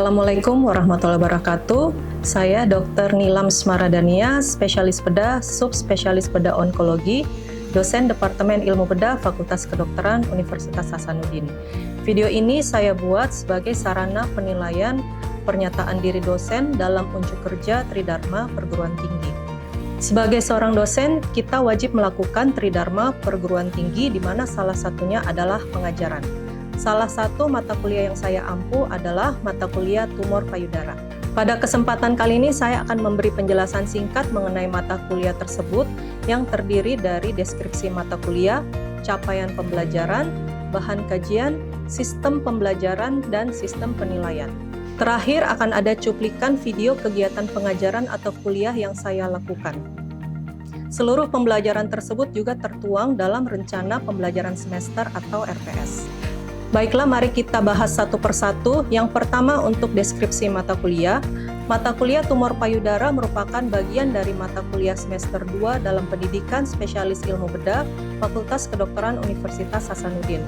Assalamualaikum warahmatullahi wabarakatuh. Saya Dr. Nilam Smaradania, spesialis bedah, subspesialis bedah onkologi, dosen Departemen Ilmu Bedah Fakultas Kedokteran Universitas Hasanuddin. Video ini saya buat sebagai sarana penilaian pernyataan diri dosen dalam unjuk kerja Tridharma Perguruan Tinggi. Sebagai seorang dosen, kita wajib melakukan Tridharma Perguruan Tinggi di mana salah satunya adalah pengajaran. Salah satu mata kuliah yang saya ampu adalah mata kuliah tumor payudara. Pada kesempatan kali ini saya akan memberi penjelasan singkat mengenai mata kuliah tersebut yang terdiri dari deskripsi mata kuliah, capaian pembelajaran, bahan kajian, sistem pembelajaran, dan sistem penilaian. Terakhir akan ada cuplikan video kegiatan pengajaran atau kuliah yang saya lakukan. Seluruh pembelajaran tersebut juga tertuang dalam rencana pembelajaran semester atau RPS. Baiklah, mari kita bahas satu persatu. Yang pertama untuk deskripsi mata kuliah. Mata kuliah tumor payudara merupakan bagian dari mata kuliah semester 2 dalam pendidikan spesialis ilmu bedah Fakultas Kedokteran Universitas Hasanuddin.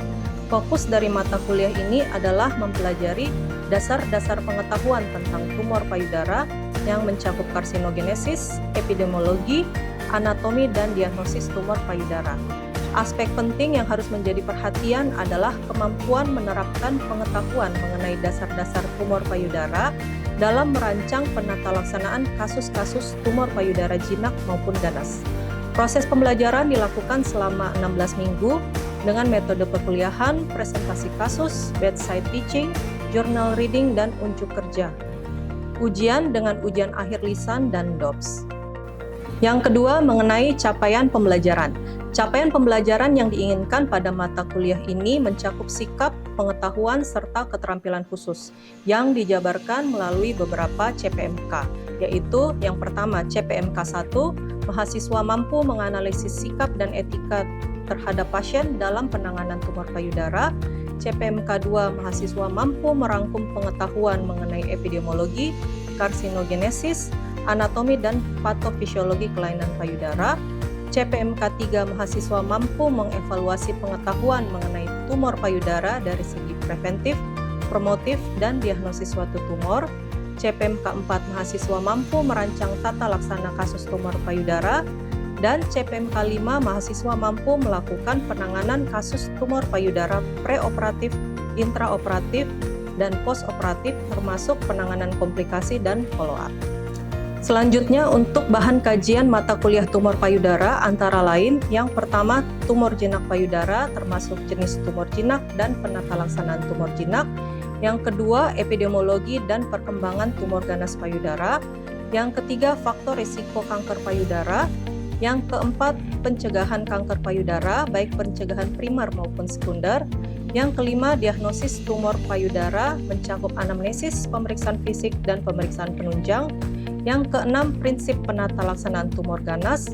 Fokus dari mata kuliah ini adalah mempelajari dasar-dasar pengetahuan tentang tumor payudara yang mencakup karsinogenesis, epidemiologi, anatomi, dan diagnosis tumor payudara. Aspek penting yang harus menjadi perhatian adalah kemampuan menerapkan pengetahuan mengenai dasar-dasar tumor payudara dalam merancang penata laksanaan kasus-kasus tumor payudara jinak maupun ganas. Proses pembelajaran dilakukan selama 16 minggu dengan metode perkuliahan, presentasi kasus, bedside teaching, journal reading, dan unjuk kerja. Ujian dengan ujian akhir lisan dan DOPS. Yang kedua, mengenai capaian pembelajaran. Capaian pembelajaran yang diinginkan pada mata kuliah ini mencakup sikap, pengetahuan, serta keterampilan khusus yang dijabarkan melalui beberapa CPMK, yaitu yang pertama CPMK 1, mahasiswa mampu menganalisis sikap dan etika terhadap pasien dalam penanganan tumor payudara. CPMK 2, mahasiswa mampu merangkum pengetahuan mengenai epidemiologi, karsinogenesis, anatomi, dan patofisiologi kelainan payudara. CPMK 3, mahasiswa mampu mengevaluasi pengetahuan mengenai tumor payudara dari segi preventif, promotif, dan diagnosis suatu tumor. CPMK 4, mahasiswa mampu merancang tata laksana kasus tumor payudara. Dan CPMK 5, mahasiswa mampu melakukan penanganan kasus tumor payudara preoperatif, intraoperatif, dan postoperatif termasuk penanganan komplikasi dan follow-up. Selanjutnya untuk bahan kajian mata kuliah tumor payudara antara lain yang pertama tumor jinak payudara termasuk jenis tumor jinak dan penata laksanaan tumor jinak. Yang kedua epidemiologi dan perkembangan tumor ganas payudara. Yang ketiga faktor risiko kanker payudara. Yang keempat pencegahan kanker payudara baik pencegahan primer maupun sekunder. Yang kelima diagnosis tumor payudara mencakup anamnesis, pemeriksaan fisik, dan pemeriksaan penunjang. Yang keenam, prinsip penata laksanaan tumor ganas.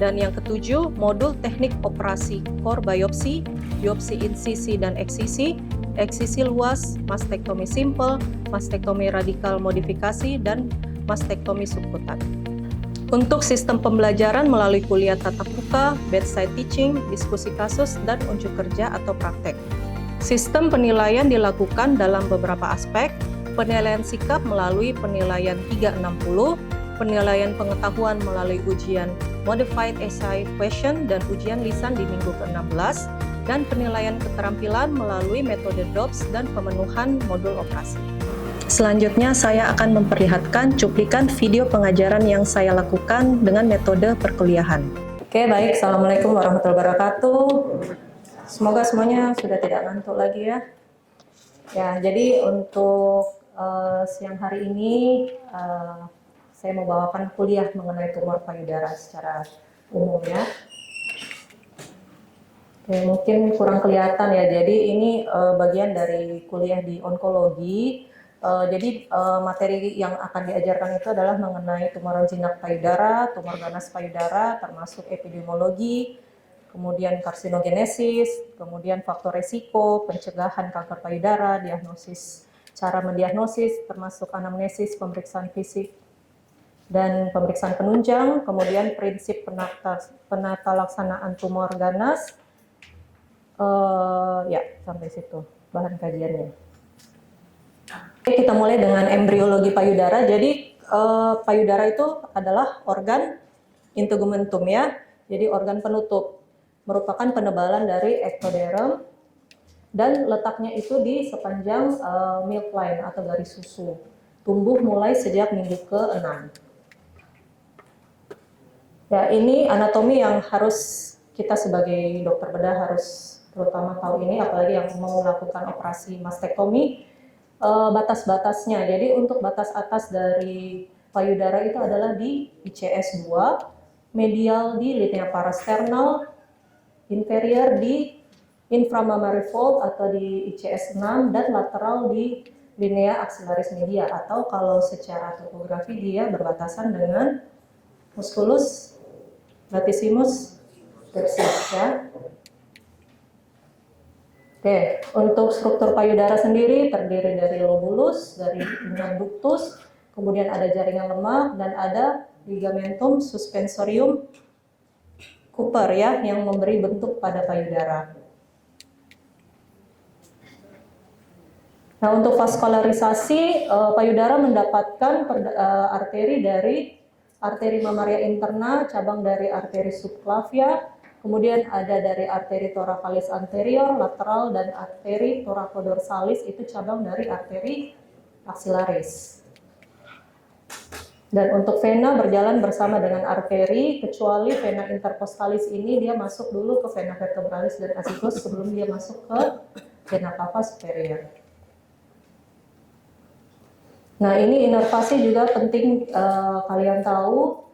Dan yang ketujuh, modul teknik operasi core biopsi, biopsi insisi dan eksisi, eksisi luas, mastektomi simpel, mastektomi radikal modifikasi, dan mastektomi subkutan. Untuk sistem pembelajaran melalui kuliah tatap muka, bedside teaching, diskusi kasus, dan unjuk kerja atau praktek. Sistem penilaian dilakukan dalam beberapa aspek. Penilaian sikap melalui penilaian 360, penilaian pengetahuan melalui ujian Modified Essay Question dan ujian lisan di minggu ke-16, dan penilaian keterampilan melalui metode DOPS dan pemenuhan modul operasi. Selanjutnya saya akan memperlihatkan cuplikan video pengajaran yang saya lakukan dengan metode perkuliahan. Oke, baik. Assalamualaikum warahmatullahi wabarakatuh. Semoga semuanya sudah tidak ngantuk lagi ya. Ya, jadi untuk siang hari ini saya mau bawakan kuliah mengenai tumor payudara secara umum ya. Oke, mungkin kurang kelihatan ya. Jadi ini bagian dari kuliah di onkologi. Jadi materi yang akan diajarkan itu adalah mengenai tumor jinak payudara, tumor ganas payudara, termasuk epidemiologi, kemudian karsinogenesis, kemudian faktor resiko, pencegahan kanker payudara, diagnosis, cara mendiagnosis, termasuk anamnesis, pemeriksaan fisik, dan pemeriksaan penunjang, kemudian prinsip penata laksanaan tumor ganas, ya sampai situ bahan kajiannya. Kita mulai dengan embriologi payudara. Jadi payudara itu adalah organ integumentum ya. Jadi organ penutup, merupakan penebalan dari ektoderm dan letaknya itu di sepanjang milk line atau garis susu. Tumbuh mulai sejak minggu ke-6. Ya, ini anatomi yang harus kita sebagai dokter bedah harus terutama tahu ini, apalagi yang mau melakukan operasi mastektomi. Batas-batasnya. Jadi untuk batas atas dari payudara itu adalah di ICS 2, medial di linea parasternal, inferior di inframammary fold atau di ICS 6, dan lateral di linea axillaris media, atau kalau secara topografi dia berbatasan dengan musculus latissimus dorsi ya. Oke, untuk struktur payudara sendiri terdiri dari lobulus, dari inguinal ductus, kemudian ada jaringan lemak, dan ada ligamentum suspensorium Cooper ya, yang memberi bentuk pada payudara. Nah, untuk vaskularisasi, payudara mendapatkan arteri dari arteri mammaria interna, cabang dari arteri subclavia, kemudian ada dari arteri thoracalis anterior, lateral, dan arteri thoracoldorsalis itu cabang dari arteri axillaris. Dan untuk vena berjalan bersama dengan arteri, kecuali vena intercostalis ini dia masuk dulu ke vena vertebralis dan azygos sebelum dia masuk ke vena cava superior. Nah, ini inervasi juga penting kalian tahu.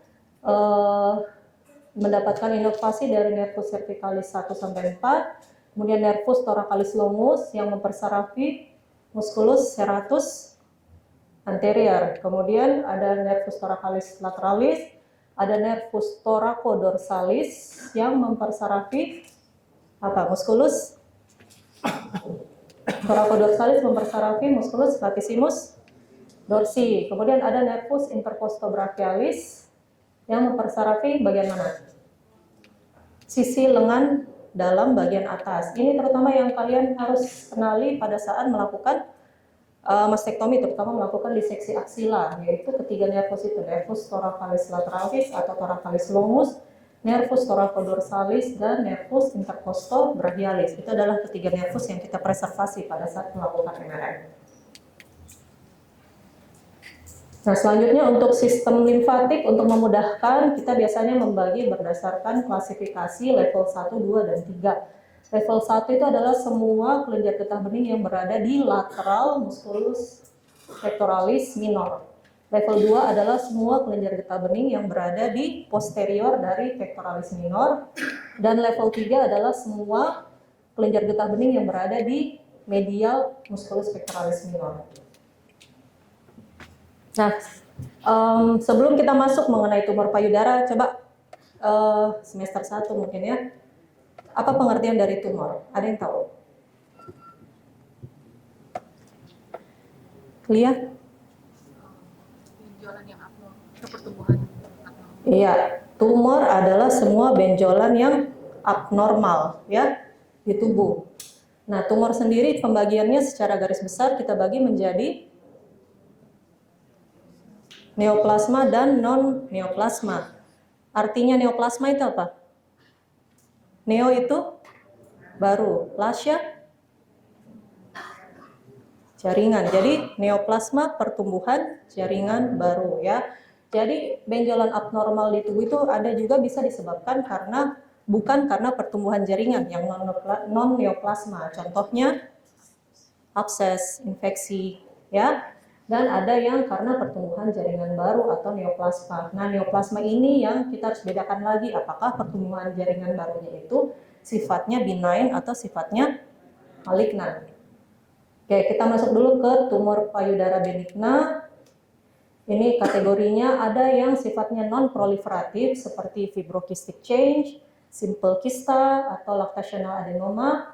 Mendapatkan inervasi dari nervus cervicalis 1 sampai 4, kemudian nervus thoracalis longus yang mempersarafi musculus serratus anterior, kemudian ada nervus thoracalis lateralis, ada nervus thoracoldorsalis yang mempersarafi musculus thoracoldorsalis mempersarafi musculus latissimus dorsi, kemudian ada nervus intercostobrachialis yang mempersarafi bagian mana? Sisi lengan dalam bagian atas. Ini terutama yang kalian harus kenali pada saat melakukan mastektomi, terutama melakukan diseksi aksila, yaitu ketiga nervus itu, nervus thoracalis lateralis atau thoracalis longus, nervus thoracoldorsalis, dan nervus intercostobrachialis. Itu adalah ketiga nervus yang kita preservasi pada saat melakukan MRI. Nah, selanjutnya untuk sistem limfatik, untuk memudahkan, kita biasanya membagi berdasarkan klasifikasi level 1, 2, dan 3. Level 1 itu adalah semua kelenjar getah bening yang berada di lateral musculus pectoralis minor. Level 2 adalah semua kelenjar getah bening yang berada di posterior dari pectoralis minor. Dan level 3 adalah semua kelenjar getah bening yang berada di medial musculus pectoralis minor. Nah, sebelum kita masuk mengenai tumor payudara, coba semester 1 mungkin ya. Apa pengertian dari tumor? Ada yang tahu? Lihat? Benjolan yang abnormal, pertumbuhan abnormal. Iya, tumor adalah semua benjolan yang abnormal ya di tubuh. Nah, tumor sendiri pembagiannya secara garis besar kita bagi menjadi neoplasma dan non-neoplasma. Artinya neoplasma itu apa? Neo itu baru, plasma jaringan. Jadi neoplasma pertumbuhan jaringan baru ya. Jadi benjolan abnormal di tubuh itu ada juga bisa disebabkan karena bukan karena pertumbuhan jaringan yang non-neoplasma. Contohnya abses, infeksi ya. Dan ada yang karena pertumbuhan jaringan baru atau neoplasma. Nah, neoplasma ini yang kita harus bedakan lagi, apakah pertumbuhan jaringan barunya itu sifatnya benign atau sifatnya malignan. Oke, kita masuk dulu ke tumor payudara benigna. Ini kategorinya ada yang sifatnya non-proliferatif seperti fibrokistic change, simple kista, atau lactational adenoma.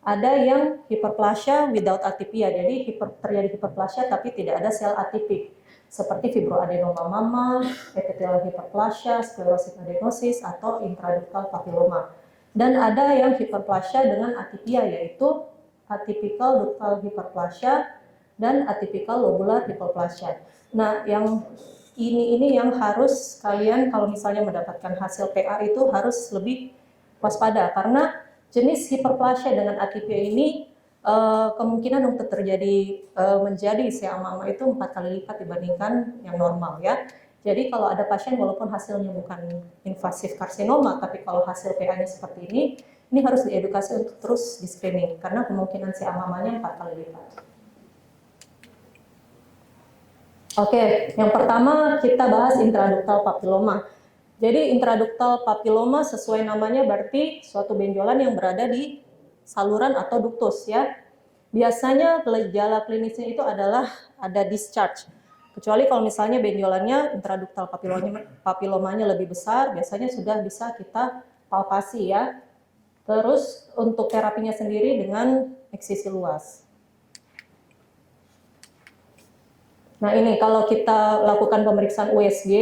Ada yang hiperplasia without atypia, jadi terjadi hiperplasia tapi tidak ada sel atipik, seperti fibroadenoma mama, epithelial hiperplasia, sclerosing adenosis, atau intraductal papilloma. Dan ada yang hiperplasia dengan atypia, yaitu atypical ductal hyperplasia dan atypical lobular hypoplasia. Nah, yang ini yang harus kalian kalau misalnya mendapatkan hasil PA itu harus lebih waspada, karena jenis hiperplasia dengan atipia ini kemungkinan untuk terjadi menjadi CA itu 4 kali lipat dibandingkan yang normal ya. Jadi kalau ada pasien walaupun hasilnya bukan invasif karsinoma, tapi kalau hasil PA-nya seperti ini harus diedukasi untuk terus di screening karena kemungkinan CA-nya 4 kali lipat. Oke, yang pertama kita bahas intraduktal papiloma. Jadi intraduktal papiloma sesuai namanya berarti suatu benjolan yang berada di saluran atau duktus ya. Biasanya gejala klinisnya itu adalah ada discharge. Kecuali kalau misalnya benjolannya intraduktal papilomanya lebih besar, biasanya sudah bisa kita palpasi ya. Terus untuk terapinya sendiri dengan eksisi luas. Nah ini kalau kita lakukan pemeriksaan USG,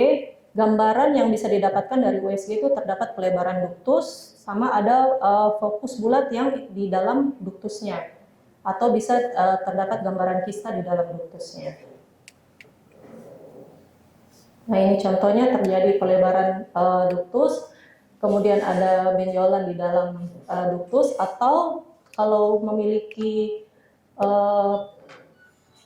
gambaran yang bisa didapatkan dari USG itu terdapat pelebaran duktus, sama ada fokus bulat yang di dalam duktusnya, atau bisa terdapat gambaran kista di dalam duktusnya. Nah ini contohnya terjadi pelebaran duktus, kemudian ada benjolan di dalam duktus, atau kalau memiliki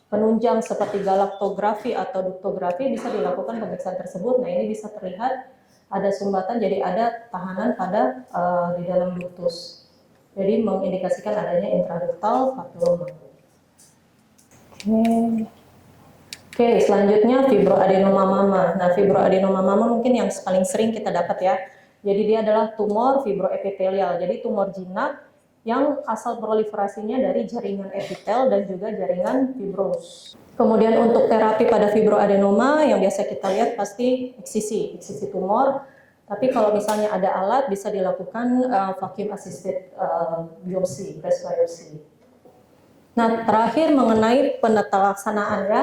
penunjang seperti galaktografi atau duktografi bisa dilakukan pemeriksaan tersebut. Nah ini bisa terlihat ada sumbatan, jadi ada tahanan pada di dalam duktus. Jadi mengindikasikan adanya intraduktal papiloma. Oke, selanjutnya fibroadenoma mama. Nah, fibroadenoma mama mungkin yang paling sering kita dapat ya. Jadi dia adalah tumor fibroepitelial. Jadi tumor jinak yang asal proliferasinya dari jaringan epitel dan juga jaringan fibros. Kemudian untuk terapi pada fibroadenoma yang biasa kita lihat pasti eksisi tumor. Tapi kalau misalnya ada alat bisa dilakukan vacuum assisted biopsi, breast biopsy. Nah, terakhir mengenai penata laksanaan ya.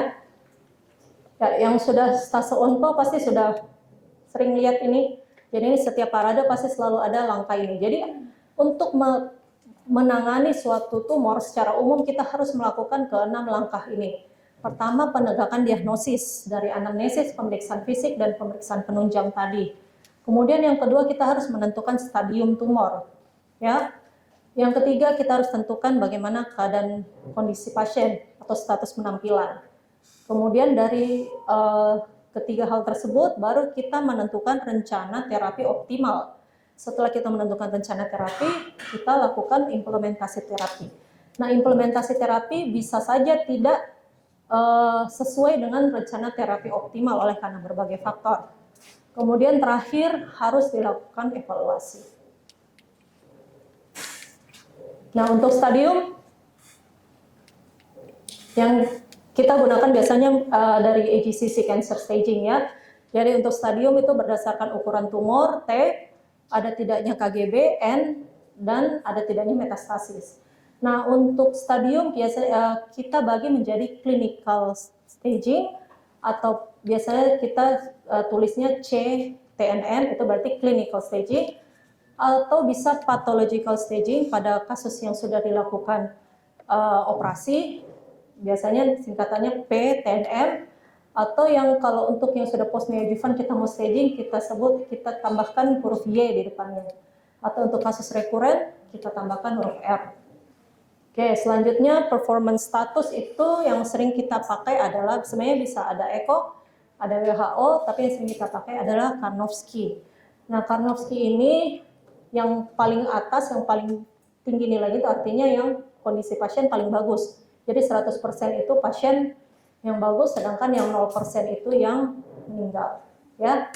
Yang sudah stase onco pasti sudah sering lihat ini. Jadi ini setiap parade pasti selalu ada langkah ini. Jadi untuk menangani suatu tumor secara umum kita harus melakukan ke-6 langkah ini. Pertama, penegakan diagnosis dari anamnesis, pemeriksaan fisik, dan pemeriksaan penunjang tadi. Kemudian yang kedua kita harus menentukan stadium tumor. Ya. Yang ketiga kita harus tentukan bagaimana keadaan kondisi pasien atau status penampilan. Kemudian dari ketiga hal tersebut baru kita menentukan rencana terapi optimal. Setelah kita menentukan rencana terapi, kita lakukan implementasi terapi. Nah, implementasi terapi bisa saja tidak sesuai dengan rencana terapi optimal oleh karena berbagai faktor. Kemudian terakhir harus dilakukan evaluasi. Nah, untuk stadium yang kita gunakan biasanya dari AJCC Cancer Staging ya. Jadi untuk stadium itu berdasarkan ukuran tumor, T, ada tidaknya KGB, N, dan ada tidaknya metastasis. Nah untuk stadium biasanya kita bagi menjadi clinical staging atau biasanya kita tulisnya CTNN, itu berarti clinical staging, atau bisa pathological staging pada kasus yang sudah dilakukan operasi. Biasanya singkatannya PTNM, atau yang kalau untuk yang sudah post neoadjuvant kita mau staging kita tambahkan huruf Y di depannya, atau untuk kasus rekuren kita tambahkan huruf R. Oke, selanjutnya performance status itu yang sering kita pakai adalah sebenarnya bisa ada ECO, ada WHO, tapi yang sering kita pakai adalah Karnofsky. Nah Karnofsky ini yang paling atas, yang paling tinggi nilainya itu artinya yang kondisi pasien paling bagus. Jadi 100% itu pasien yang bagus, sedangkan yang 0% itu yang meninggal. Ya,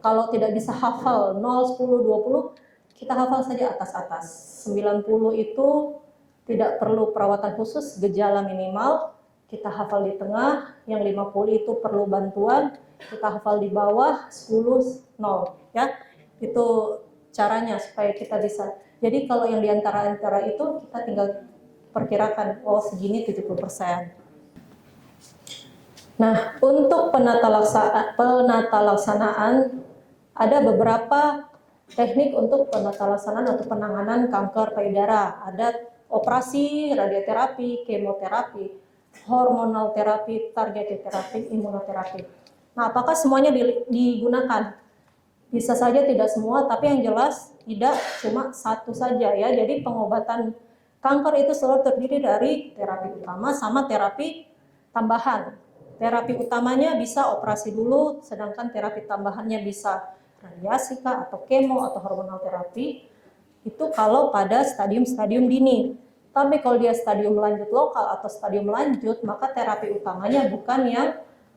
kalau tidak bisa hafal 0, 10, 20, kita hafal saja atas-atas. 90 itu tidak perlu perawatan khusus, gejala minimal, kita hafal di tengah. Yang 50 itu perlu bantuan, kita hafal di bawah. 10, 0. Ya, itu caranya supaya kita bisa. Jadi kalau yang di antara itu kita tinggal perkirakan, oh segini 70%. Nah, untuk penata laksanaan ada beberapa teknik untuk penata laksanaan atau penanganan kanker payudara. Ada operasi, radioterapi, kemoterapi, hormonal terapi, targeted terapi, imunoterapi. Nah, apakah semuanya digunakan? Bisa saja tidak semua, tapi yang jelas tidak cuma satu saja ya. Jadi pengobatan kanker itu selalu terdiri dari terapi utama sama terapi tambahan. Terapi utamanya bisa operasi dulu, sedangkan terapi tambahannya bisa radiasi kah, atau kemo, atau hormonal terapi. Itu kalau pada stadium-stadium dini. Tapi kalau dia stadium lanjut lokal atau stadium lanjut, maka terapi utamanya bukan yang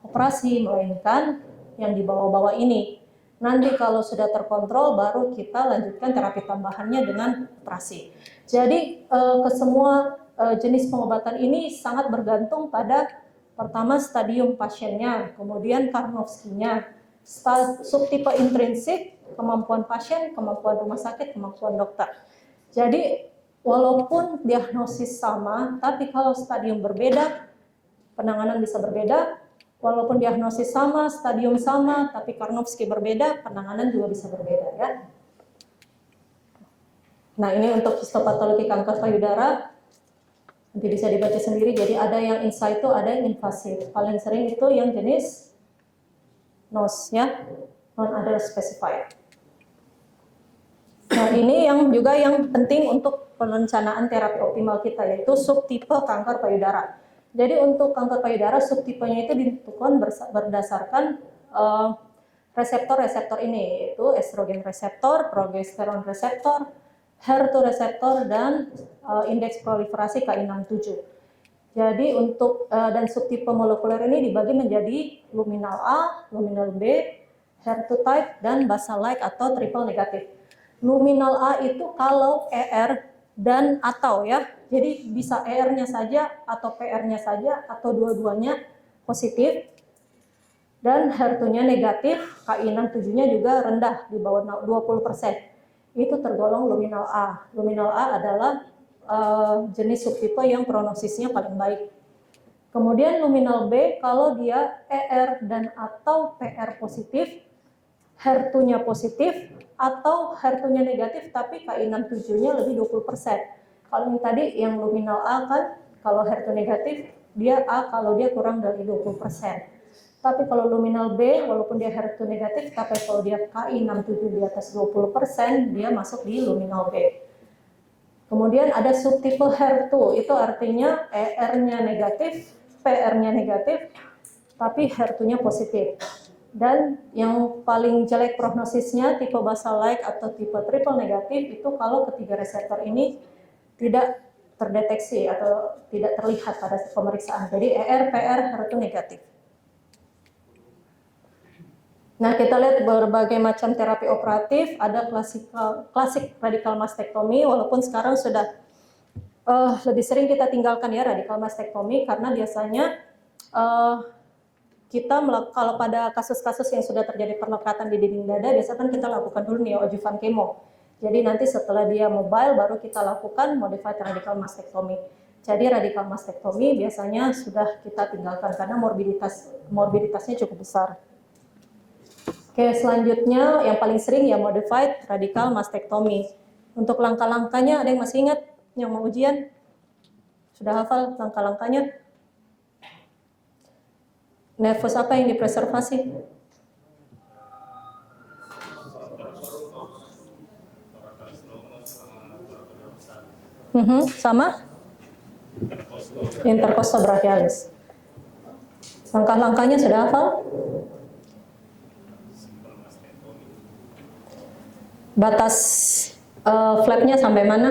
operasi, melainkan yang di bawah-bawah ini. Nanti kalau sudah terkontrol, baru kita lanjutkan terapi tambahannya dengan operasi. Jadi ke semua jenis pengobatan ini sangat bergantung pada pertama stadium pasiennya, kemudian Karnofsky-nya, subtipe intrinsik, kemampuan pasien, kemampuan rumah sakit, kemampuan dokter. Jadi walaupun diagnosis sama, tapi kalau stadium berbeda, penanganan bisa berbeda. Walaupun diagnosis sama, stadium sama, tapi Karnofsky berbeda, penanganan juga bisa berbeda ya. Nah, ini untuk histopatologi kanker payudara. Nanti bisa dibaca sendiri. Jadi ada yang in situ, ada yang invasif. Paling sering itu yang jenis NOS ya, non other specified. Nah, ini yang juga yang penting untuk perencanaan terapi optimal kita, yaitu subtipe kanker payudara. Jadi untuk kanker payudara subtipenya itu ditentukan berdasarkan reseptor-reseptor ini, yaitu estrogen reseptor, progesteron reseptor, HER2 reseptor, dan indeks proliferasi Ki67. Jadi untuk dan subtipe molekuler ini dibagi menjadi luminal A, luminal B, HER2 type, dan basal-like atau triple negatif. Luminal A itu kalau ER dan atau ya, jadi bisa ER-nya saja atau PR-nya saja atau dua-duanya positif, dan HER2-nya negatif, Ki67-nya juga rendah di bawah 20%. Itu tergolong luminal A. Luminal A adalah jenis subtipe yang prognosisnya paling baik. Kemudian luminal B kalau dia ER dan atau PR positif, HER2-nya positif, atau HER2-nya negatif tapi Ki67-nya lebih 20%. Kalau yang tadi yang luminal A kan, kalau HER2 negatif dia A kalau dia kurang dari 20%. Tapi kalau luminal B walaupun dia HER2 negatif, tapi kalau dia Ki67 di atas 20%, dia masuk di luminal B. Kemudian ada subtipe HER2, itu artinya ER-nya negatif, PR-nya negatif, tapi HER2-nya positif. Dan yang paling jelek prognosisnya tipe basal-like atau tipe triple negatif itu kalau ketiga reseptor ini tidak terdeteksi atau tidak terlihat pada pemeriksaan. Jadi ER, PR, HER2 negatif. Nah, kita lihat berbagai macam terapi operatif, ada klasik radikal mastektomi, walaupun sekarang sudah lebih sering kita tinggalkan ya radikal mastektomi, karena biasanya kita kalau pada kasus-kasus yang sudah terjadi perlekatan di dinding dada, biasanya kan kita lakukan dulu neoadjuvant kemo. Jadi nanti setelah dia mobile, baru kita lakukan modified radical mastectomy. Jadi radikal mastektomi biasanya sudah kita tinggalkan karena morbiditasnya cukup besar. Oke, selanjutnya yang paling sering ya modified radical mastectomy. Untuk langkah-langkahnya ada yang masih ingat yang mau ujian? Sudah hafal langkah-langkahnya? Nervus apa yang dipreservasi? Sama? Intercostal brachialis. Langkah-langkahnya sudah hafal? Batas flapnya sampai mana?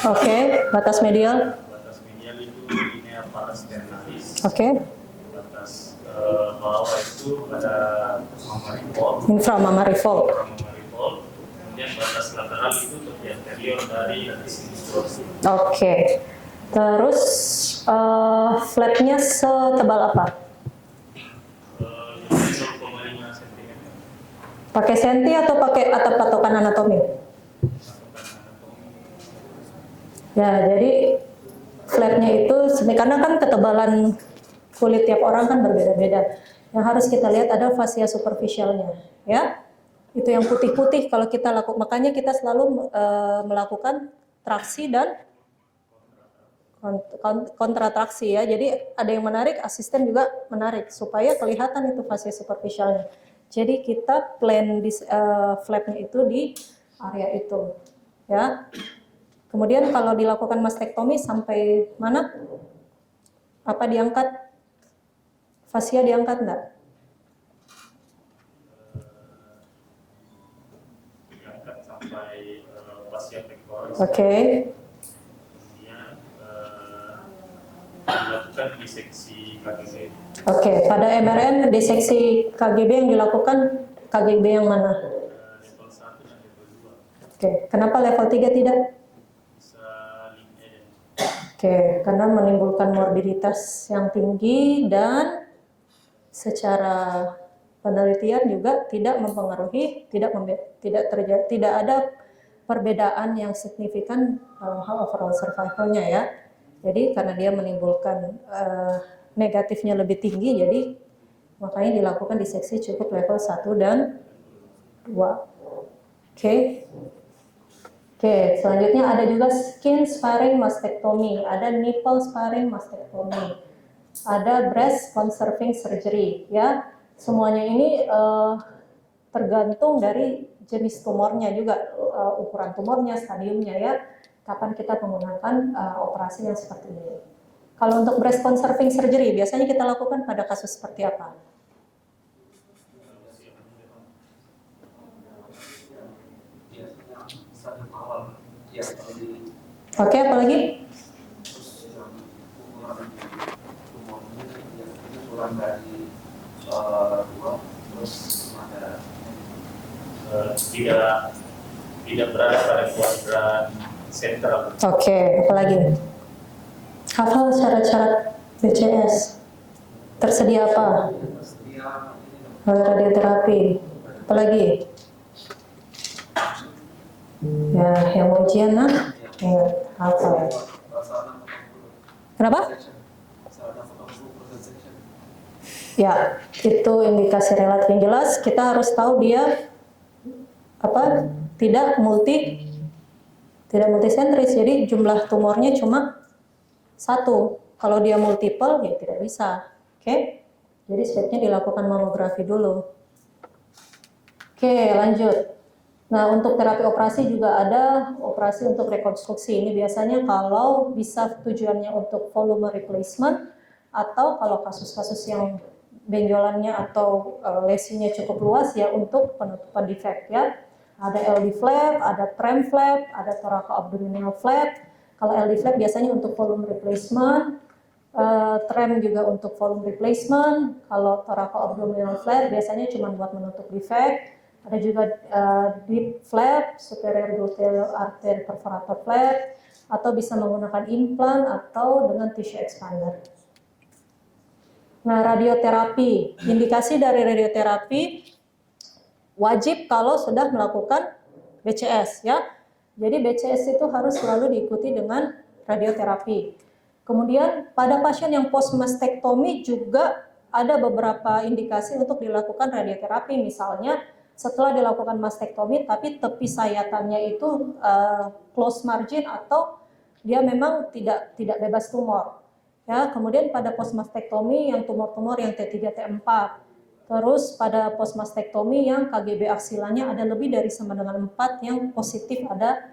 Oke, batas medial. Batas medial itu linea paras ternalis. Oke. Batas bawah itu ada mammary fold. Inframammary fold. Kemudian batas lateral itu tepi anterior dari latissimus. Oke. Terus flapnya setebal apa? 0,5 cm. Pakai senti atau pakai atap patokan anatomi? Ya, jadi flapnya itu karena kan ketebalan kulit tiap orang kan berbeda-beda. Yang harus kita lihat ada fascia superficialnya, ya. Itu yang putih-putih kalau kita lakukan. Makanya kita selalu melakukan traksi dan kontratraksi ya. Jadi ada yang menarik, asisten juga menarik supaya kelihatan itu fascia superficialnya. Jadi kita plan di flapnya itu di area itu, ya. Kemudian kalau dilakukan mastektomi sampai mana? Apa diangkat? Fascia diangkat enggak? Diangkat sampai fascia pectoris. Oke. Kemudian dilakukan diseksi KGB. Oke, pada MRM diseksi KGB yang dilakukan KGB yang mana? Level 1 dan level 2. Oke, kenapa level 3 tidak? Bisa linknya ya. Oke, karena menimbulkan morbiditas yang tinggi dan secara penelitian juga tidak mempengaruhi, tidak ada perbedaan yang signifikan dalam hal overall survival-nya ya. Jadi karena dia menimbulkan negatifnya lebih tinggi, jadi makanya dilakukan diseksi cukup level 1 dan 2. Oke. Oke, selanjutnya ada juga skin sparing mastectomy, ada nipple sparing mastectomy, ada breast conserving surgery, ya. Semuanya ini tergantung dari jenis tumornya juga, ukuran tumornya, stadiumnya ya. Kapan kita menggunakan operasi yang seperti ini. Kalau untuk breast conserving surgery, biasanya kita lakukan pada kasus seperti apa? Oke, apa lagi? Tidak berada pada kuadran sentral. Oke, apa lagi? Hafal syarat-syarat BCS. Tersedia apa? Radioterapi. Apa lagi? Ya, yang mau ujian nah? Ingat, hafal. Kenapa? Ya, itu indikasi relatif yang jelas. Kita harus tahu dia apa? Tidak multisentris. Jadi jumlah tumornya cuma 1. Kalau dia multiple ya tidak bisa. Oke. Jadi sebaiknya dilakukan mamografi dulu. Oke, lanjut. Nah, untuk terapi operasi juga ada operasi untuk rekonstruksi. Ini biasanya kalau bisa tujuannya untuk volume replacement atau kalau kasus-kasus yang benjolannya atau lesinya cukup luas ya untuk penutupan defect ya. Ada LD flap, ada tram flap, ada thoracoabdominal flap. Kalau LD flap biasanya untuk volume replacement, tram juga untuk volume replacement. Kalau thoracoabdominal flap biasanya cuma buat menutup defect. Ada juga deep flap, superior gluteal artery perforator flap, atau bisa menggunakan implant atau dengan tissue expander. Nah, radioterapi, indikasi dari radioterapi wajib kalau sudah melakukan BCS ya. Jadi BCS itu harus selalu diikuti dengan radioterapi. Kemudian pada pasien yang post mastektomi juga ada beberapa indikasi untuk dilakukan radioterapi, misalnya setelah dilakukan mastektomi tapi tepi sayatannya itu close margin atau dia memang tidak bebas tumor. Ya, kemudian pada post mastektomi yang tumor-tumor yang T3 T4. Terus pada post mastektomi yang KGB aksilanya ada lebih dari sama dengan 4 yang positif ada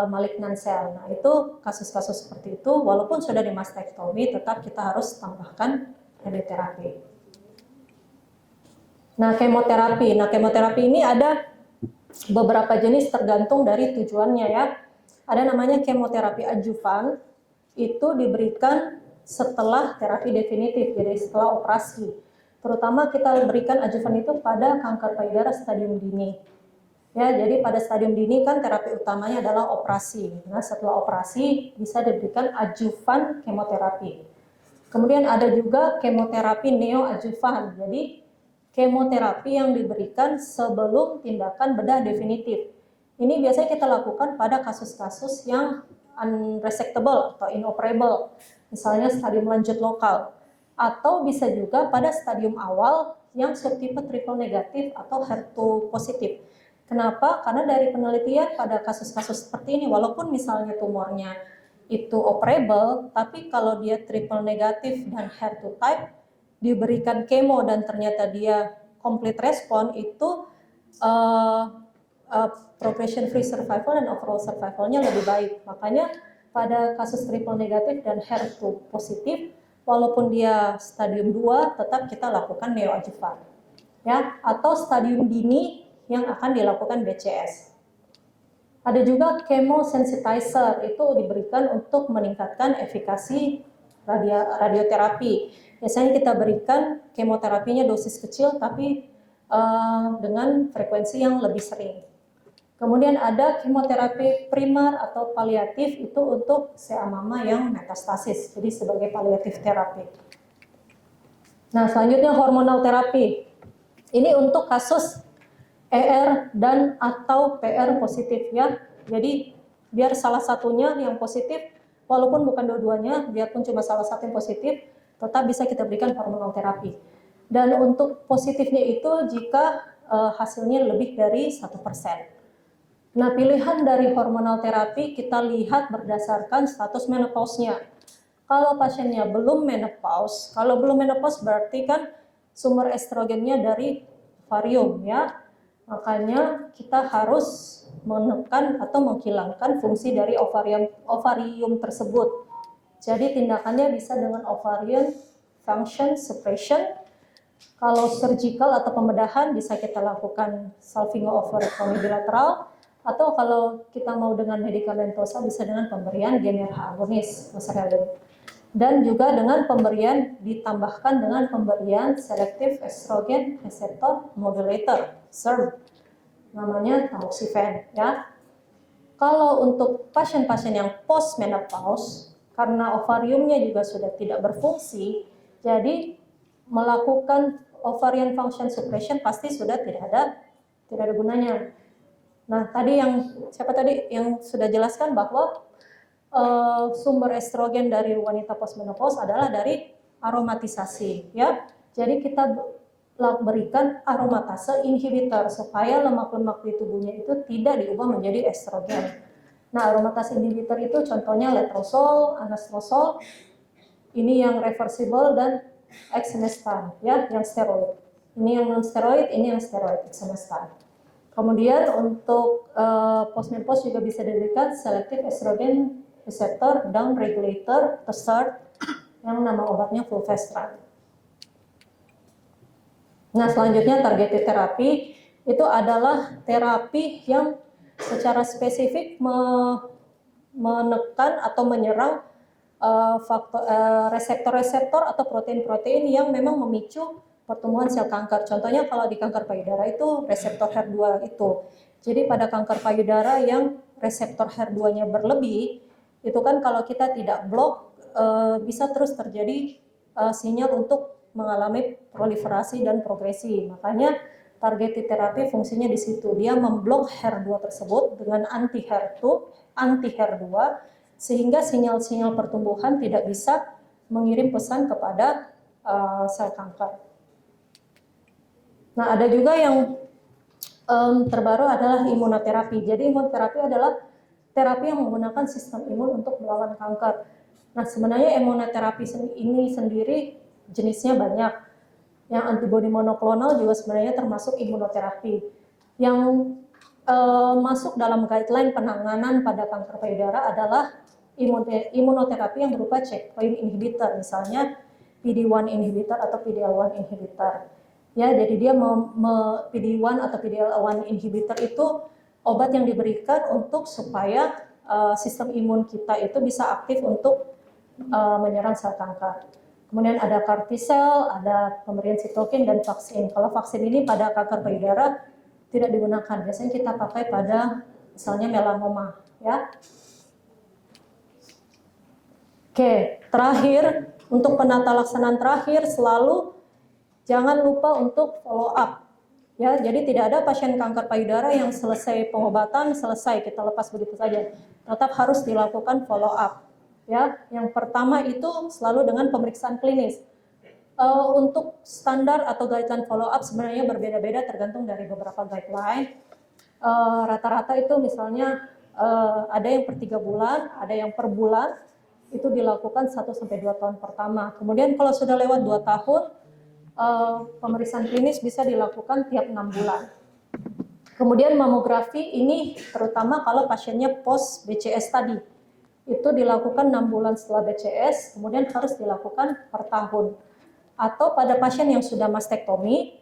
malignant cell. Nah, itu kasus-kasus seperti itu walaupun sudah di mastektomi tetap kita harus tambahkan radioterapi. Nah, kemoterapi. Nah, kemoterapi ini ada beberapa jenis tergantung dari tujuannya ya. Ada namanya kemoterapi adjuvan, itu diberikan setelah terapi definitif, jadi setelah operasi. Terutama kita berikan adjuvan itu pada kanker payudara stadium dini. Ya, jadi pada stadium dini kan terapi utamanya adalah operasi. Nah, setelah operasi bisa diberikan adjuvan kemoterapi. Kemudian ada juga kemoterapi neoadjuvan. Jadi kemoterapi yang diberikan sebelum tindakan bedah definitif. Ini biasanya kita lakukan pada kasus-kasus yang unresectable atau inoperable, misalnya stadium lanjut lokal. atau bisa juga pada stadium awal yang subtipe triple negatif atau HER2 positif. Kenapa? Karena dari penelitian pada kasus-kasus seperti ini, walaupun misalnya tumornya itu operable, tapi kalau dia triple negatif dan HER2 type, diberikan kemo dan ternyata dia complete respon, itu progression free survival dan overall survivalnya lebih baik. Makanya pada kasus triple negatif dan HER2 positif, walaupun dia stadium 2, tetap kita lakukan neoadjuvan, ya, atau stadium dini yang akan dilakukan BCS. Ada juga chemosensitizer, itu diberikan untuk meningkatkan efikasi radioterapi. Biasanya kita berikan kemoterapinya dosis kecil tapi dengan frekuensi yang lebih sering. Kemudian ada kemoterapi primer atau paliatif, itu untuk seamama yang metastasis, jadi sebagai paliatif terapi. Nah, selanjutnya hormonal terapi. Ini untuk kasus ER dan atau PR positif, ya. Jadi biar salah satunya yang positif, walaupun bukan dua-duanya, biarpun cuma salah satu yang positif, tetap bisa kita berikan hormonal terapi. Dan untuk positifnya itu jika hasilnya lebih dari 1%. Nah, pilihan dari hormonal terapi kita lihat berdasarkan status menopause-nya. Kalau pasiennya belum menopause, kalau belum menopause berarti kan sumber estrogennya dari ovarium, ya. Makanya kita harus menekan atau menghilangkan fungsi dari ovarium tersebut. Jadi tindakannya bisa dengan ovarian function suppression. Kalau surgical atau pembedahan bisa kita lakukan salpingo-ovarectomy bilateral. Atau kalau kita mau dengan medikamentosa bisa dengan pemberian GnRH agonis, dan juga dengan pemberian ditambahkan dengan pemberian selective estrogen receptor modulator (SERM), namanya tamoxifen, ya. Kalau untuk pasien-pasien yang post menopause, karena ovariumnya juga sudah tidak berfungsi, jadi melakukan ovarian function suppression pasti sudah tidak ada gunanya. Nah, tadi yang sudah jelaskan bahwa sumber estrogen dari wanita postmenopause adalah dari aromatisasi, ya. Jadi kita berikan aromatase inhibitor supaya lemak-lemak di tubuhnya itu tidak diubah menjadi estrogen. Nah, aromatase inhibitor itu contohnya letrozole, anastrozole, ini yang reversible, dan exemestane, ya, yang steroid. Ini yang non steroid, ini yang steroid, exemestane. Kemudian untuk postmenopause juga bisa diberikan selective estrogen receptor down regulator TESART yang nama obatnya fulvestrant. Nah, selanjutnya targeted terapi itu adalah terapi yang secara spesifik menekan atau menyerang reseptor-reseptor atau protein-protein yang memang memicu pertumbuhan sel kanker. Contohnya kalau di kanker payudara itu reseptor HER2 itu. Jadi pada kanker payudara yang reseptor HER2-nya berlebih, itu kan kalau kita tidak blok bisa terus terjadi sinyal untuk mengalami proliferasi dan progresi. Makanya targeted terapi fungsinya di situ. Dia memblok HER2 tersebut dengan anti HER2 sehingga sinyal-sinyal pertumbuhan tidak bisa mengirim pesan kepada sel kanker. Nah, ada juga yang terbaru adalah imunoterapi. Jadi imunoterapi adalah terapi yang menggunakan sistem imun untuk melawan kanker. Nah, sebenarnya imunoterapi ini sendiri jenisnya banyak. Yang antibodi monoklonal juga sebenarnya termasuk imunoterapi. Yang masuk dalam guideline penanganan pada kanker payudara adalah imunoterapi yang berupa checkpoint inhibitor, misalnya PD-1 inhibitor atau PD-L1 inhibitor. Ya, jadi dia PD-1 atau PD-L1 inhibitor itu obat yang diberikan untuk supaya sistem imun kita itu bisa aktif untuk menyerang sel kanker. Kemudian ada CAR T-cell, ada pemberian sitokin dan vaksin. Kalau vaksin ini pada kanker payudara tidak digunakan. Biasanya kita pakai pada misalnya melanoma, ya. Oke, terakhir untuk penata laksanaan terakhir selalu jangan lupa untuk follow up. Ya, jadi tidak ada pasien kanker payudara yang selesai pengobatan selesai kita lepas begitu saja. Tetap harus dilakukan follow up. Ya, yang pertama itu selalu dengan pemeriksaan klinis. Untuk standar atau guideline follow up sebenarnya berbeda-beda tergantung dari beberapa guideline. Rata-rata itu misalnya ada yang per 3 bulan, ada yang per bulan, itu dilakukan 1-2 tahun pertama. Kemudian kalau sudah lewat 2 tahun, pemeriksaan klinis bisa dilakukan tiap 6 bulan. Kemudian mamografi ini terutama kalau pasiennya post BCS tadi, itu dilakukan 6 bulan setelah BCS, kemudian harus dilakukan per tahun. Atau pada pasien yang sudah mastektomi,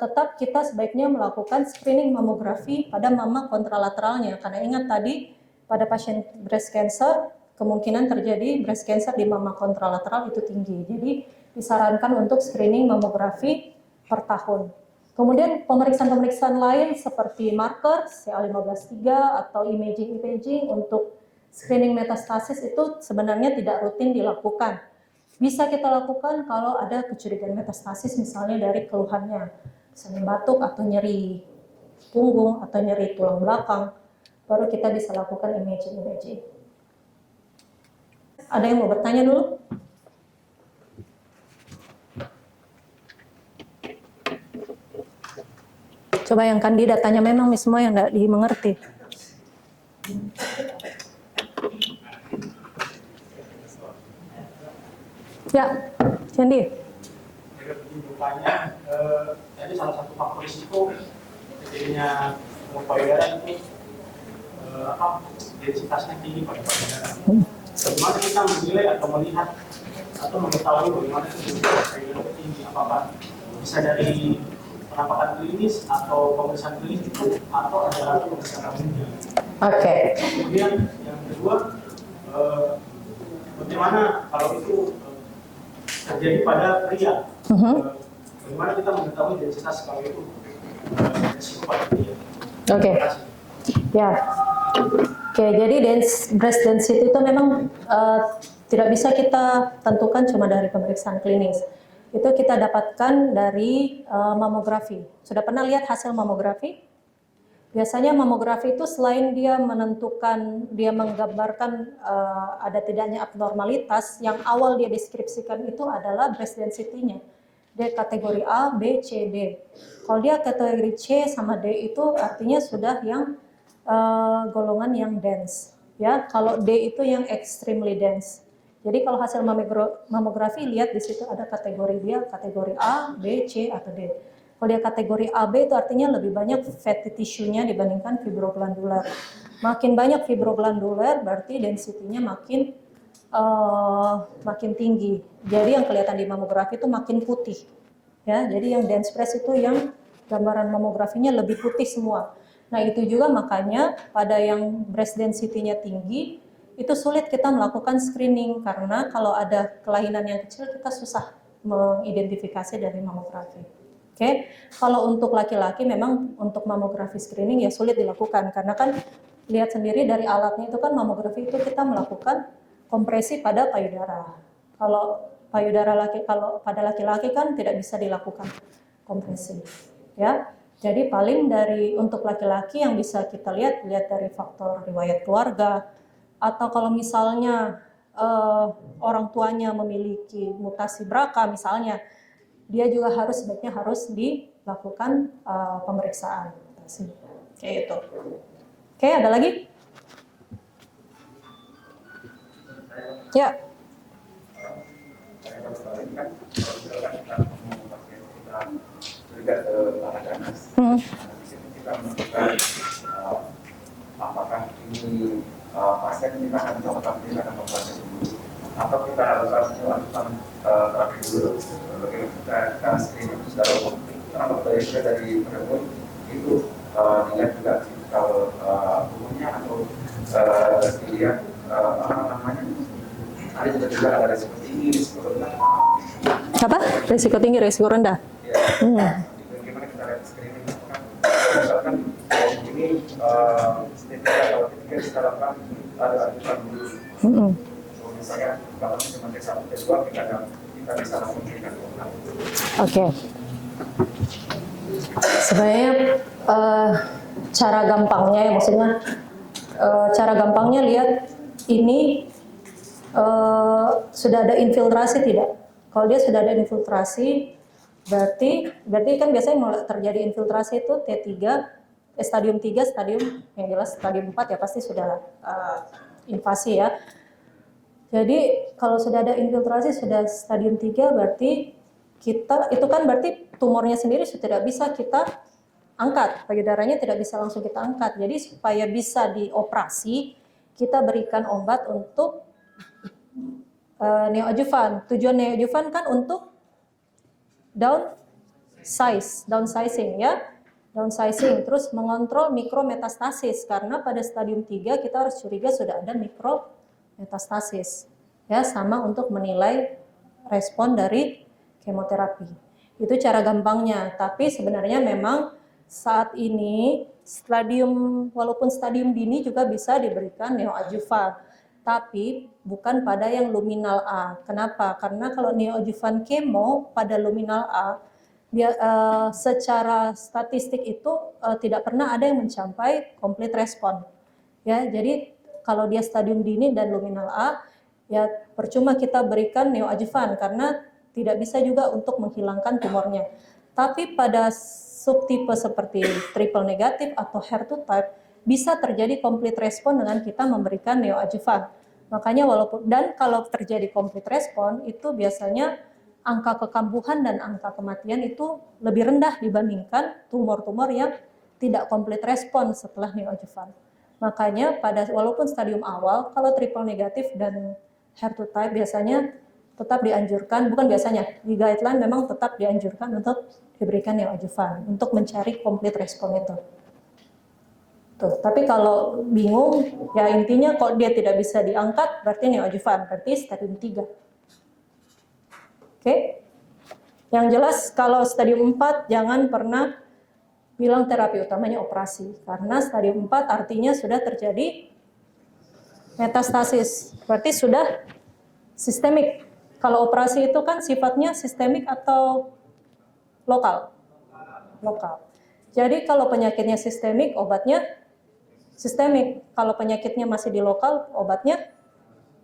tetap kita sebaiknya melakukan screening mamografi pada mama kontralateralnya. Karena ingat tadi, pada pasien breast cancer, kemungkinan terjadi breast cancer di mama kontralateral itu tinggi. Jadi disarankan untuk screening mamografi per tahun. Kemudian pemeriksaan-pemeriksaan lain seperti marker, CA15-3 atau imaging untuk screening metastasis itu sebenarnya tidak rutin dilakukan. Bisa kita lakukan kalau ada kecurigaan metastasis misalnya dari keluhannya, misalnya batuk atau nyeri punggung atau nyeri tulang belakang, baru kita bisa lakukan imaging. Ada yang mau bertanya dulu? Coba yang kandidat tanya, memang semua yang tidak dimengerti. Ya, Sandy. Rupanya, jadi salah satu faktor risiko terjadinya payudara itu densitasnya tinggi pada payudara. Bagaimana kita menilai atau melihat atau mengetahui bagaimana densitas payudara tinggi? Apakah bisa dari penampakan klinis atau pemeriksaan klinis itu atau ada lagi pemeriksaan klinis? Oke. Kemudian yang kedua, bagaimana kalau itu terjadi pada pria? Bagaimana kita mengetahui densitas kalau itu risiko pada pria? Oke. Ya. Oke, jadi breast density itu memang tidak bisa kita tentukan cuma dari pemeriksaan klinis. Itu kita dapatkan dari mamografi. Sudah pernah lihat hasil mamografi? Biasanya mamografi itu selain dia menentukan, dia menggambarkan ada tidaknya abnormalitas, yang awal dia deskripsikan itu adalah breast density-nya. Dia kategori A, B, C, D. Kalau dia kategori C sama D itu artinya sudah yang golongan yang dense. Ya, kalau D itu yang extremely dense. Jadi kalau hasil mamografi lihat di situ ada kategori dia kategori A, B, C atau D. Kalau dia kategori AB itu artinya lebih banyak fatty tissue-nya dibandingkan fibroglandular. Makin banyak fibroglandular berarti density-nya makin tinggi. Jadi yang kelihatan di mamografi itu makin putih. Ya, jadi yang dense breast itu yang gambaran mamografinya lebih putih semua. Nah, itu juga makanya pada yang breast density-nya tinggi itu sulit kita melakukan screening karena kalau ada kelainan yang kecil kita susah mengidentifikasi dari mamografi. Oke, kalau untuk laki-laki memang untuk mamografi screening ya sulit dilakukan karena kan lihat sendiri dari alatnya itu kan mamografi itu kita melakukan kompresi pada payudara. Kalau pada laki-laki kan tidak bisa dilakukan kompresi, ya. Jadi paling untuk laki-laki yang bisa kita lihat dari faktor riwayat keluarga atau kalau misalnya orang tuanya memiliki mutasi BRCA misalnya. Dia juga sebaiknya harus dilakukan pemeriksaan. Kayak itu. Oke, ada lagi? Ya. Apakah ini pasien kita akan melakukan tindakan operasi dulu atau kita harus melakukan terapi dulu? Kita screening secara umum karena faktor dari penemuan itu dilihat juga kalau umumnya atau dilihat ada juga ada risiko tinggi, risiko rendah. Apa? Risiko tinggi, risiko rendah. Ya. Bagaimana kita lihat screening? Misalkan ini setiap kalau kita lakukan ada ajudan dulu. Misalnya kalau cuma satu kedua kita bisa langsung berikan. Oke. Sebenarnya cara gampangnya ya maksudnya cara gampangnya lihat ini sudah ada infiltrasi tidak? Kalau dia sudah ada infiltrasi, berarti kan biasanya mulai terjadi infiltrasi itu T3, stadium 3, stadium yang jelas stadium 4 ya pasti sudah invasi ya. Jadi kalau sudah ada infiltrasi sudah stadium 3 berarti itu kan berarti tumornya sendiri sudah tidak bisa kita angkat, payudaranya tidak bisa langsung kita angkat. Jadi supaya bisa dioperasi, kita berikan obat untuk neoadjuvan. Tujuan neoadjuvan kan untuk downsizing ya. Downsizing, terus mengontrol mikrometastasis karena pada stadium 3 kita harus curiga sudah ada mikrometastasis. Ya, sama untuk menilai respon dari kemoterapi. Itu cara gampangnya, tapi sebenarnya memang saat ini walaupun stadium dini juga bisa diberikan neoadjuvan, tapi bukan pada yang luminal A. Kenapa? Karena kalau neoadjuvan kemo pada luminal A, dia secara statistik itu tidak pernah ada yang mencapai complete respon. Ya, jadi kalau dia stadium dini dan luminal A, ya percuma kita berikan neoadjuvan karena tidak bisa juga untuk menghilangkan tumornya. Tapi pada subtipe seperti triple negatif atau HER2 type bisa terjadi complete respon dengan kita memberikan neoadjuvan. Makanya dan kalau terjadi complete respon itu biasanya angka kekambuhan dan angka kematian itu lebih rendah dibandingkan tumor-tumor yang tidak complete respon setelah neoadjuvan. Makanya walaupun stadium awal, kalau triple negatif dan HER2 type biasanya tetap dianjurkan, bukan biasanya, di guideline memang tetap dianjurkan untuk diberikan neoadjuvan untuk mencari complete respon itu. Tuh, tapi kalau bingung, ya intinya kalau dia tidak bisa diangkat, berarti neoadjuvan, berarti stadium 3. Oke. Yang jelas kalau stadium 4 jangan pernah bilang terapi utamanya operasi karena stadium 4 artinya sudah terjadi metastasis. Berarti sudah sistemik. Kalau operasi itu kan sifatnya sistemik atau lokal? Lokal. Jadi kalau penyakitnya sistemik, obatnya sistemik. Kalau penyakitnya masih di lokal, obatnya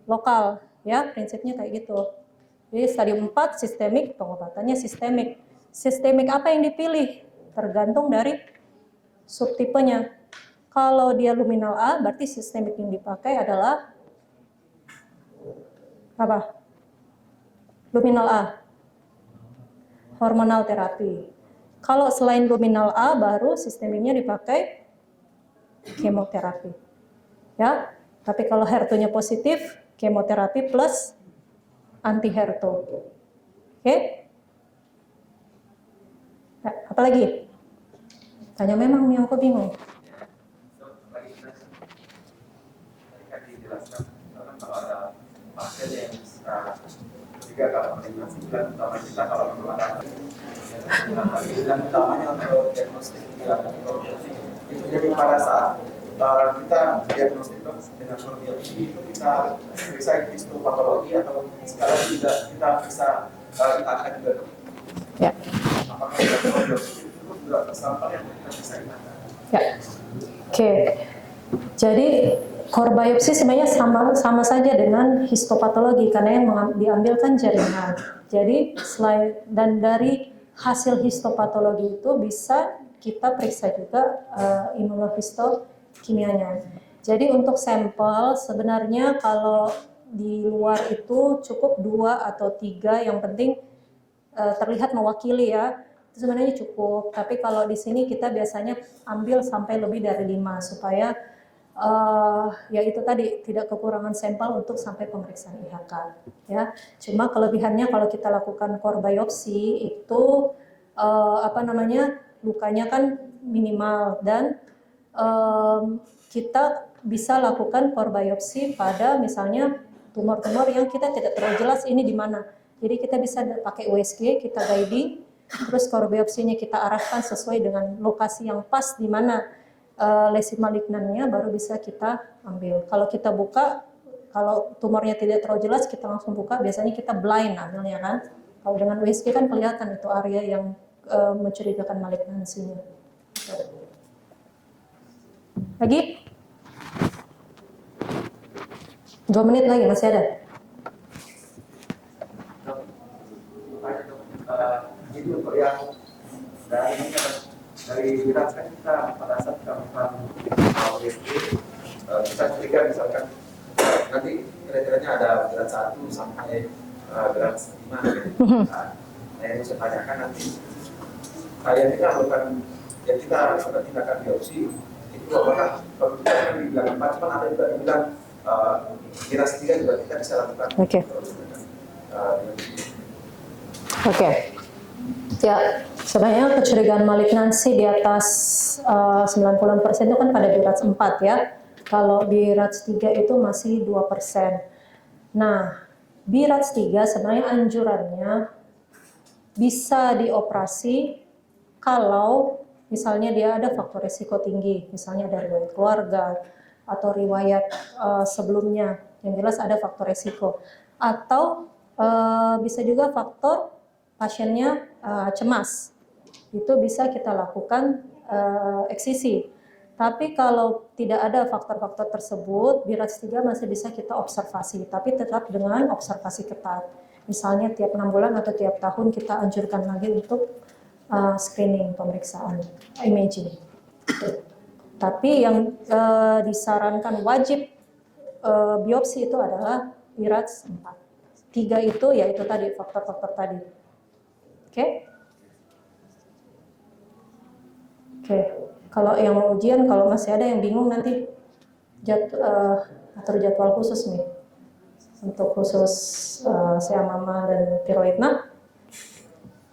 lokal. Ya, prinsipnya kayak gitu. Jadi stadium 4 sistemik, pengobatannya sistemik. Sistemik apa yang dipilih? Tergantung dari subtipenya. Kalau dia luminal A, berarti sistemik yang dipakai adalah apa? Luminal A. Hormonal terapi. Kalau selain luminal A, baru sistemiknya dipakai kemoterapi. Ya, tapi kalau HER2-nya positif, kemoterapi plus anti HER2. Oke? Ya, apa lagi? Tanya memang yang aku bingung. Tadi kan dijelaskan kalau ada pasien yang juga kalau koordinasi bulan utama kita kalau perlu ada bulan utamanya untuk diagnostik itu jadi pada saat kita diagnostik dengan biopsi itu kita periksa histopatologi atau sekarang juga kita periksa angka juga. Ya. Apakah biopsi itu juga sampel yang kita bisa gunakan? Ya. Oke. Jadi core biopsi sebenarnya sama saja dengan histopatologi karena yang diambil kan jaringan. Jadi dan dari hasil histopatologi itu bisa kita periksa juga imunohistokimianya. Jadi untuk sampel sebenarnya kalau di luar itu cukup 2 atau 3 yang penting terlihat mewakili ya. Itu sebenarnya cukup. Tapi kalau di sini kita biasanya ambil sampai lebih dari 5 supaya ya itu tadi tidak kekurangan sampel untuk sampai pemeriksaan IHK ya. Cuma kelebihannya kalau kita lakukan core biopsi itu lukanya kan minimal dan kita bisa lakukan core biopsi pada misalnya tumor-tumor yang kita tidak terlalu jelas ini di mana. Jadi kita bisa pakai USG, kita guiding, terus core biopsinya kita arahkan sesuai dengan lokasi yang pas di mana lesi malignannya baru bisa kita ambil. Kalau kita buka, kalau tumornya tidak terlalu jelas, kita langsung buka, biasanya kita blind ambilnya kan. Kalau dengan USG kan kelihatan itu area yang mencurigakan malignansinya. Lagi? 2 menit lagi, masih ada? Jadi untuk yang dari Wirat kan kita pada saat kita melakukan USG, kita curiga misalkan nanti kira-kiranya ada berat 1 sampai berat 5 Nah, yang saya tanyakan nanti yang kita lakukan, yang kita lakukan tindakan biopsi itu apakah kalau kita dibilang 4, cuma ada juga dibilang berat 3 juga kita bisa lakukan. Oke. Oke. Ya, sebenarnya kecurigaan malignansi di atas 90% itu kan pada BIRATS 4 ya. Kalau BIRATS 3 itu masih 2%. Nah, BIRATS 3 sebenarnya anjurannya bisa dioperasi kalau misalnya dia ada faktor risiko tinggi, misalnya ada riwayat keluarga atau riwayat sebelumnya, yang jelas ada faktor risiko. Atau bisa juga faktor pasiennya cemas, itu bisa kita lakukan eksisi. Tapi kalau tidak ada faktor-faktor tersebut, BIRATS 3 masih bisa kita observasi, tapi tetap dengan observasi ketat. Misalnya tiap 6 bulan atau tiap tahun kita anjurkan lagi untuk screening, pemeriksaan imaging. Tapi yang disarankan wajib biopsi itu adalah BIRATS 4. 3 itu yaitu tadi faktor-faktor tadi. Oke. Oke. Kalau yang mau ujian, kalau masih ada yang bingung nanti atur jadwal khusus nih untuk khusus seamama dan tiroid. Nah,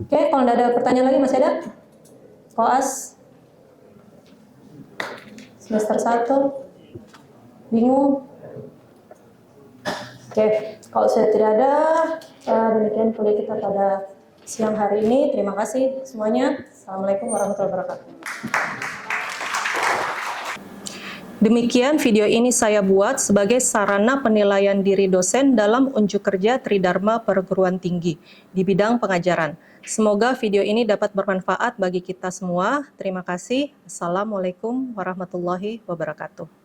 oke, kalau tidak ada pertanyaan lagi masih ada? Koas semester 1 bingung? Oke, kalau saya tidak ada, demikian kuliah kita pada siang hari ini. Terima kasih semuanya. Assalamualaikum warahmatullahi wabarakatuh. Demikian video ini saya buat sebagai sarana penilaian diri dosen dalam unjuk kerja Tridharma Perguruan Tinggi di bidang pengajaran. Semoga video ini dapat bermanfaat bagi kita semua. Terima kasih. Assalamualaikum warahmatullahi wabarakatuh.